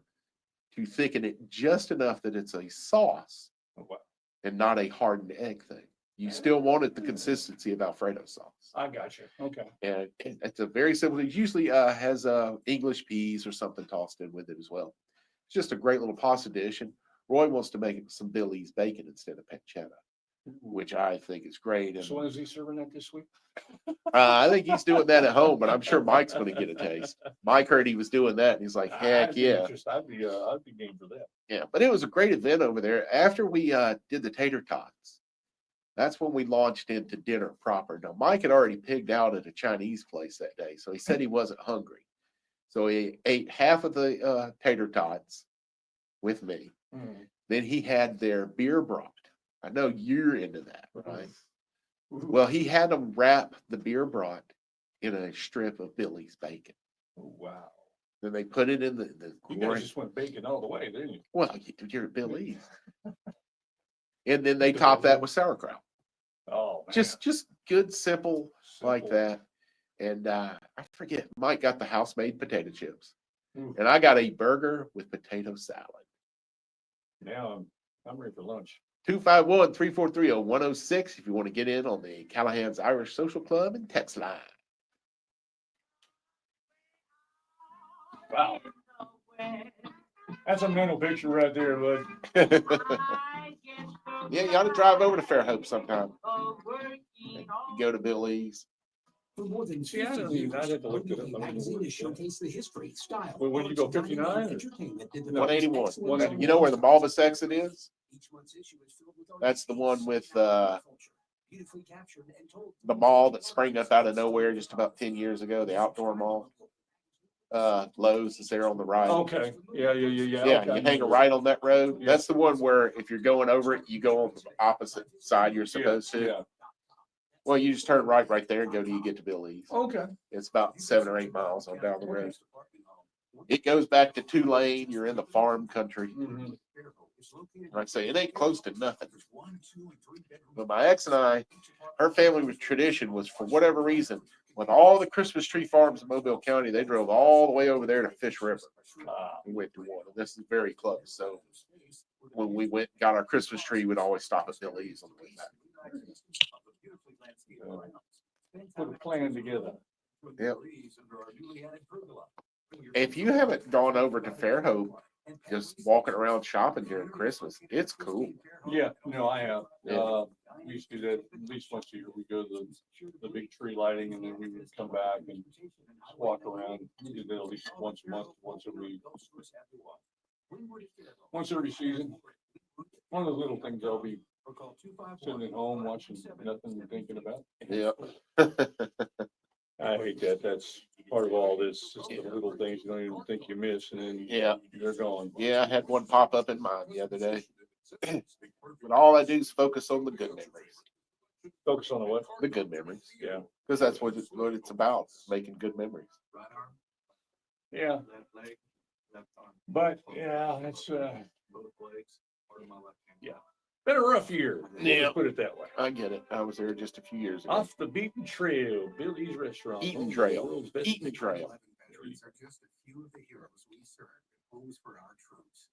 to thicken it just enough that it's a sauce Oh, wow. and not a hardened egg thing. You still want it the consistency of Alfredo sauce. I got you. Okay. And it's a very simple. It usually has English peas or something tossed in with it as well. It's just a great little pasta dish. And Roy wants to make it with some Billy's bacon instead of pancetta, which I think is great. And So when is he serving that this week? I think he's doing that at home, but I'm sure Mike's going to get a taste. Mike heard he was doing that, and he's like, "Heck I'd be yeah, interested. I'd be game for that. yeah!" But it was a great event over there. After we did the tater tots, that's when we launched into dinner proper. Now, Mike had already pigged out at a Chinese place that day, so he said he wasn't hungry. So he ate half of the tater tots with me. Mm. Then he had their beer brought. I know you're into that, right? Ooh. Well, he had them wrap the beer brought in a strip of Billy's bacon. Oh, wow. Then they put it in the You glory. guys just went bacon all the way, didn't you? Well, you're at Billy's. And then they top that with sauerkraut. Oh, man. Just good, simple like Simple. that. And I forget, Mike got the house-made potato chips. Ooh. And I got a burger with potato salad. Now I'm ready for lunch. 251-343-0106 if you want to get in on the Callahan's Irish Social Club and text line. Wow. That's a mental picture right there, bud. Yeah, you ought to drive over to Fairhope sometime. You go to Billy's. For more than See, I 50 don't even- years, I'd have to look it up. I Movie don't know magazine what has it is. showcased the history, style. Well, when you go arts, and 59 or- entertainment in the 181. excellent 181. You know where the Malvis exit is? Each month's issue is filled with That's the one artistic with, culture, beautifully captured and told The mall that sprang up out of nowhere just about 10 years ago, the outdoor mall. Lowe's is there on the right. Okay, yeah. Yeah, Okay. you hang a right on that road. Yeah. That's the one where if you're going over it, you go on the opposite side you're Yeah, supposed to. Yeah, Well, you just turn right there and go till you get to Billy's. okay. It's about 7 or 8 miles on down the road. It goes back to Tulane. You're in the farm country. Mhm. Like I say, it ain't close to nothing. But my ex and I, her family with tradition was for whatever reason, with all the Christmas tree farms in Mobile County, they drove all the way over there to Fish River. We went to one, and this is very close. So when we went, got our Christmas tree, we'd always stop at Billy's on the way back. Put a plan together. Yep. If you haven't gone over to Fairhope, just walking around shopping during Christmas, it's cool. Yeah, no, I have. Yeah. We used to do that at least once a year. We go to the big tree lighting and then we would come back and walk around. We do that at least once a month, once every season. One of the little things I'll be sitting at home watching nothing and thinking about. Yep. I hate that. That's part of all this, just the little things you don't even think you miss and then Yeah. they're gone. Yeah, I had one pop up in mine the other day. But all I do is focus on the good memories. Focus on the what? The good memories. Yeah, Because that's what it's about, making good memories. yeah. But yeah, it's been a rough year. Yeah. Let's put it that way. I get it. I was there just a few years ago. Off the beaten trail, Billy's Restaurant. Eaton home of the Trail. world's best Eaton pizza. Trail. Veterans are just a few of the heroes we serve at Homes for Our Troops.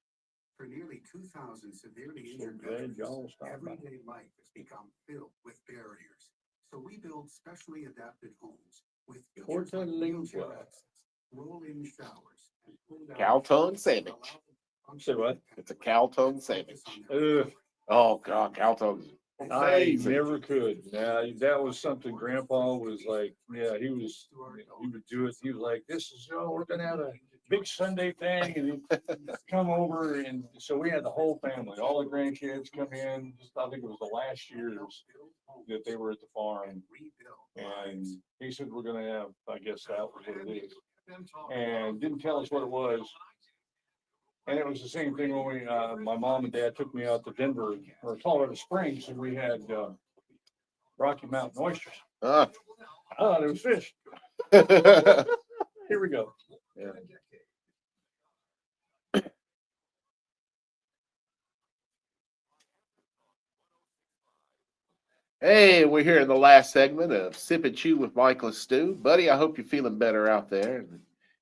For nearly 2,000 severely So injured glad veterans, y'all stopped by. everyday life has become filled with barriers. So we build specially adapted homes with features like Tortellini. wheelchair access, roll-in showers, and pull-down Cow tongue shelves sandwich. that allow them to Say what? function It's a cow tongue and sandwich. focus on their Ugh. Oh, God, cow tongue. I Amazing. never could. Now, that was something Grandpa was like, yeah, he would do it. He was like, this is, we're gonna have a big Sunday thing and he'd come over. And so we had the whole family, all the grandkids come in. I think it was the last years that they were at the farm. And he said, we're gonna have, I guess that was what it is. And didn't tell us what it was. And it was the same thing when we, my mom and dad took me out to Denver or Colorado Springs and we had, Rocky Mountain oysters. Ah. Oh, there was fish. Here we go. Yeah. Hey, we're here in the last segment of Sip and Chew with Michael Stew. Buddy, I hope you're feeling better out there and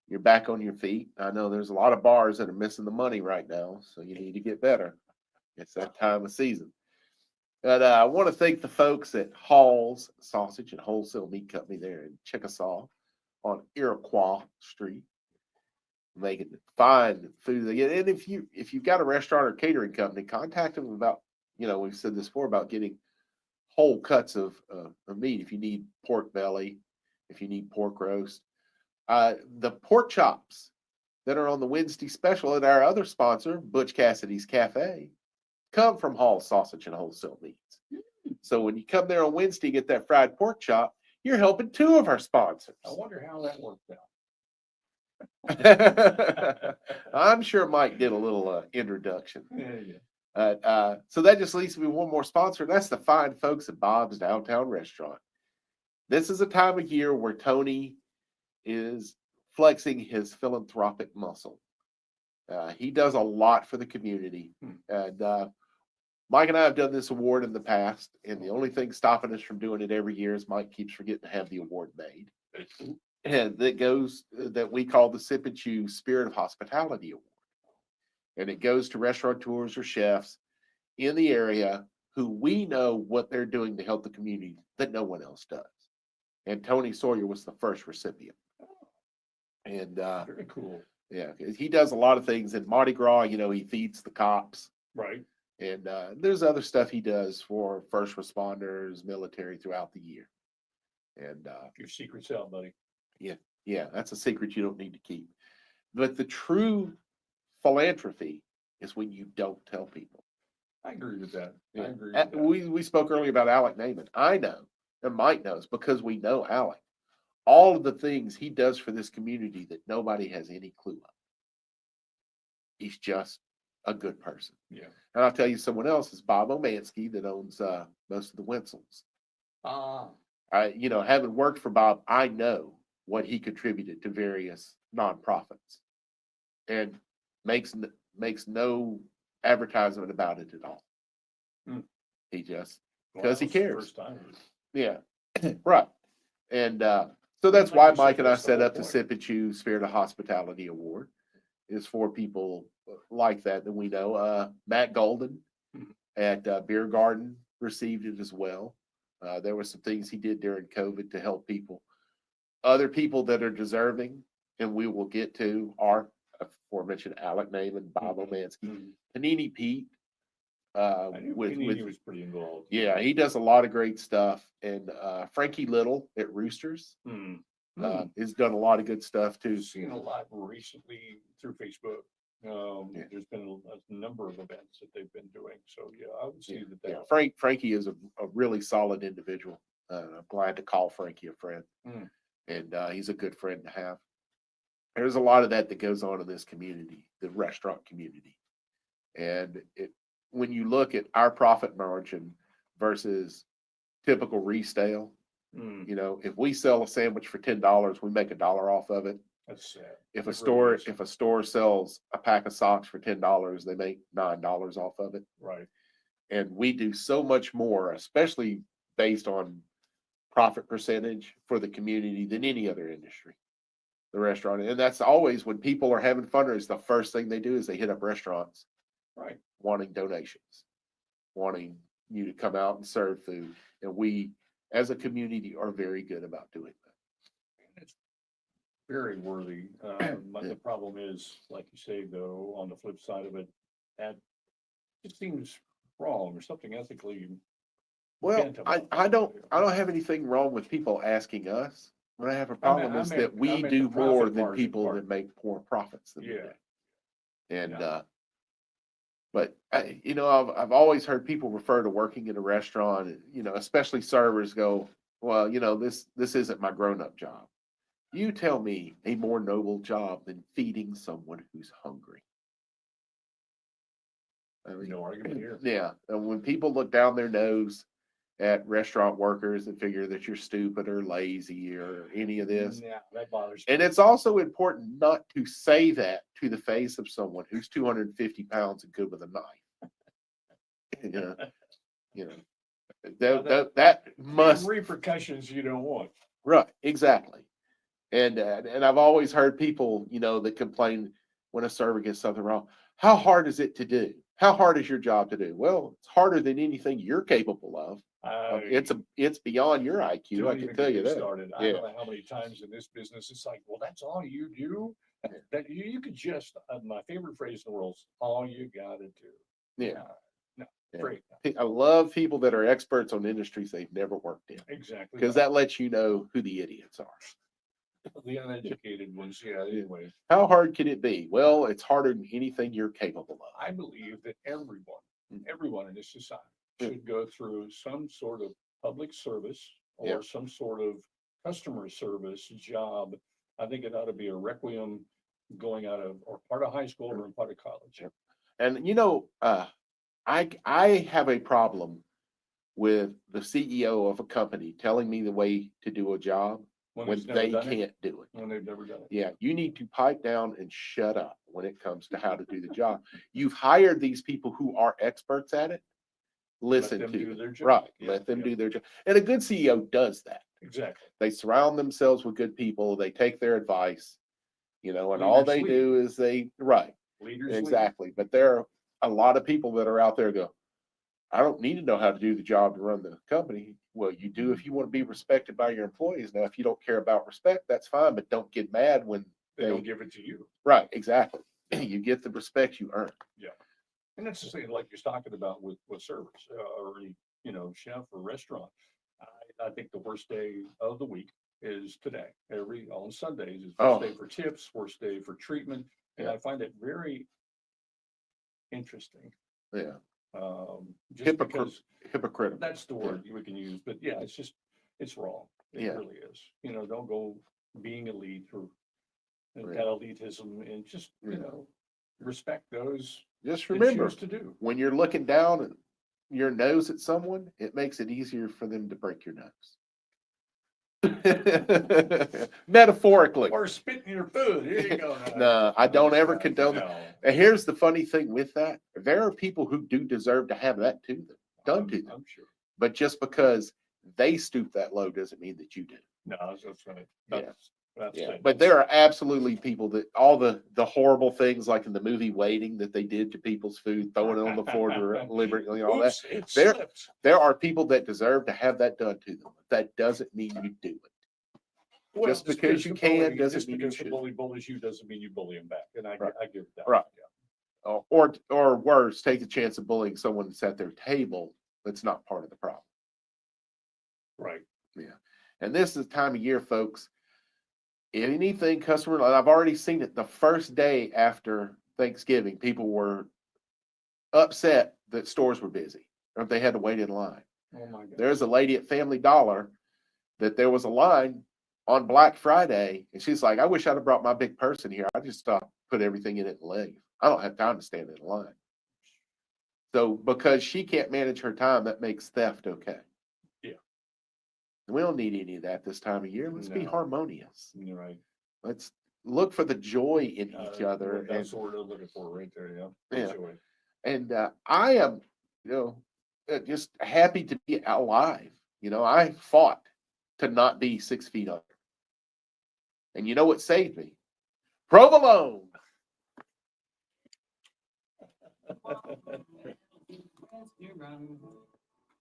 you're back on your feet. I know there's a lot of bars that are missing the money right now, so you need to get better. It's that time of season. But I want to thank the folks at Hall's Sausage and Wholesale Meat Company there in Chickasaw on Iroquois Street. Making fine food they get. And if you've got a restaurant or catering company, contact them about, we've said this before about getting whole cuts of meat. If you need pork belly, if you need pork roast, the pork chops that are on the Wednesday special at our other sponsor, Butch Cassidy's Cafe, come from Hall Sausage and Wholesale Meats. So when you come there on Wednesday and get that fried pork chop, you're helping two of our sponsors. I wonder how that worked out. I'm sure Mike did a little introduction. Yeah. So that just leaves me one more sponsor. And that's the fine folks at Bob's Downtown Restaurant. This is a time of year where Tony is flexing his philanthropic muscle. He does a lot for the community. And Mike and I have done this award in the past, and the only thing stopping us from doing it every year is Mike keeps forgetting to have the award made. And that we call the Sip and Chew Spirit of Hospitality Award. And it goes to restaurateurs or chefs in the area who we know what they're doing to help the community that no one else does. And Tony Sawyer was the first recipient. And Very cool. yeah, he does a lot of things in Mardi Gras. He feeds the cops, Right. and there's other stuff he does for first responders, military throughout the year. And Your secret's out, buddy. yeah, that's a secret you don't need to keep. But the true philanthropy is when you don't tell people. I agree with that. I Yeah. agree with that. We spoke earlier about Alec Naaman. I know, and Mike knows because we know Alec. All of the things he does for this community that nobody has any clue of. He's just a good person. Yeah. And I'll tell you, someone else is Bob Omansky that owns most of the Wensels. Having worked for Bob, I know what he contributed to various nonprofits, and makes no advertisement about it at all. Hmm. He just, Well, because he that was the cares. First time. yeah, right. And so that's Like why you said, Mike and I that's the set whole up the point. Sip and Chew Spirit of Hospitality Award. Is for people like that we know. Matt Golden Mhm. at Beer Garden received it as well. There were some things he did during COVID to help people. Other people that are deserving, and we will get to, are aforementioned Alec Naaman, Bob Mhm. Omansky, Mhm. Panini Pete. I knew With Panini was pretty involved. yeah, he does a lot of great stuff. And Frankie Little at Roosters Hmm. has done a lot of good stuff too. I've seen a lot recently through Facebook. Yeah. There's been a number of events that they've been doing. So yeah, I would see that. Yeah, Frankie is a really solid individual. I'm glad to call Frankie a friend, Mm. and he's a good friend to have. There's a lot of that goes on in this community, the restaurant community, and when you look at our profit margin versus typical resale, Mm. if we sell a sandwich for $10, we make $1 off of it. That's sad. If It a store really is. if a store sells a pack of socks for $10, they make $9 off of it. Right. And we do so much more, especially based on profit percentage for the community than any other industry, the restaurant. And that's always when people are having fundraisers, the first thing they do is they hit up restaurants Right. wanting donations, wanting you to come out and serve food. And we, as a community, are very good about doing that. It's very worthy. But the problem is, like you say, though, on the flip side of it, that it seems wrong or something ethically. Well, bent I about don't it. have anything wrong with people asking us. What I have a I problem meant- is I that meant- we I meant do the profit more than margin people part. that make more profits than we Yeah. do. And Yeah. but I've always heard people refer to working in a restaurant, especially servers go, well, this isn't my grown-up job. You tell me a more noble job than feeding someone who's hungry. I mean, No argument here. yeah, and when people look down their nose at restaurant workers and figure that you're stupid or lazy or any of this, Yeah, that bothers and me. it's also important not to say that to the face of someone who's 250 pounds and good with a knife. That must Repercussions you don't want. right, exactly. And I've always heard people, that complain when a server gets something wrong. How hard is it to do? How hard is your job to do? Well, it's harder than anything you're capable of. It's beyond your IQ. I Don't can even tell get you me that. started. I Yeah. don't know how many times in this business, it's like, well, that's all you do? That you could just, my favorite phrase in the world is, all you gotta do. Yeah. No, Yeah. great. I love people that are experts on industries they've never worked in, Exactly. because that lets you know who the idiots are. The uneducated ones, yeah, anyway. How hard can it be? Well, it's harder than anything you're capable of. I believe that everyone in this society Yeah. should go through some sort of public service Yeah. or some sort of customer service job. I think it ought to be a requiem going out of, or part of high school or part of college. Sure. And I have a problem with the CEO of a company telling me the way to do a job when they've never they done it, can't do it. when they've never done it. Yeah, you need to pipe down and shut up when it comes to how to do the job. You've hired these people who are experts at it. listen them to do them. their job. Right, Yeah, let them yeah. do their job. And a good CEO does that. Exactly. They surround themselves with good people. They take their advice, and all Leaders they lead. do is right, Leaders lead. exactly. But there are a lot of people that are out there go, I don't need to know how to do the job to run the company. Well, you do if you want to be respected by your employees. Now, if you don't care about respect, that's fine, but don't get mad when They don't give it to you. right, exactly. You get the respect you earn. And that's the thing, like you're talking about with service, or any, chef or restaurant. I think the worst day of the week is today. On Sundays is Oh. worst day for tips, worst day for treatment. And Yeah. I find it very interesting. Yeah, Just Hypocrite- because hypocritical. that's the word we can use, but yeah, it's wrong. It Yeah. really is. Don't go being elite or that Yeah. elitism, and just, Yeah. respect those Just that remember, choose to do. when you're looking down at your nose at someone, it makes it easier for them to break your nose. Metaphorically. Or spit in your food. Here you go. No, I don't ever Right. condone that. No. And here's the funny thing with that. There are people who do deserve to have that to them, done to them. I'm sure. But just because they stoop that low doesn't mean that you do. No, that's right. Yeah. That's Yeah, it. but there are absolutely people that all the horrible things like in the movie Waiting that they did to people's food, throwing it on the floor deliberately, all that. Oops, it There- slipped. There are people that deserve to have that done to them. That doesn't mean you do it. Well, just because you the can bully- doesn't just mean you because the should. bully bullies you doesn't mean you bully him back. And Right. I give that. Right. Yeah. Or worse, take the chance of bullying someone that's at their table that's not part of the problem. Right. And this is the time of year, folks. Anything customer, I've already seen it the first day after Thanksgiving, people were upset that stores were busy or they had to wait in line. Oh my God. There's a lady at Family Dollar that there was a line on Black Friday, and she's like, I wish I'd have brought my big purse in here. I just put everything in it and leave. I don't have time to stand in line. So because she can't manage her time, that makes theft okay. Yeah. We don't need any of that this time of year. Let's be No. harmonious. You're right. Let's look for the joy in each other. That's what we're looking for right there. Yeah. Yeah. Enjoy. And I am, just happy to be alive. I fought to not be 6 feet under. And you know what saved me? Provolone.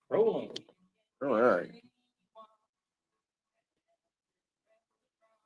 Roll on.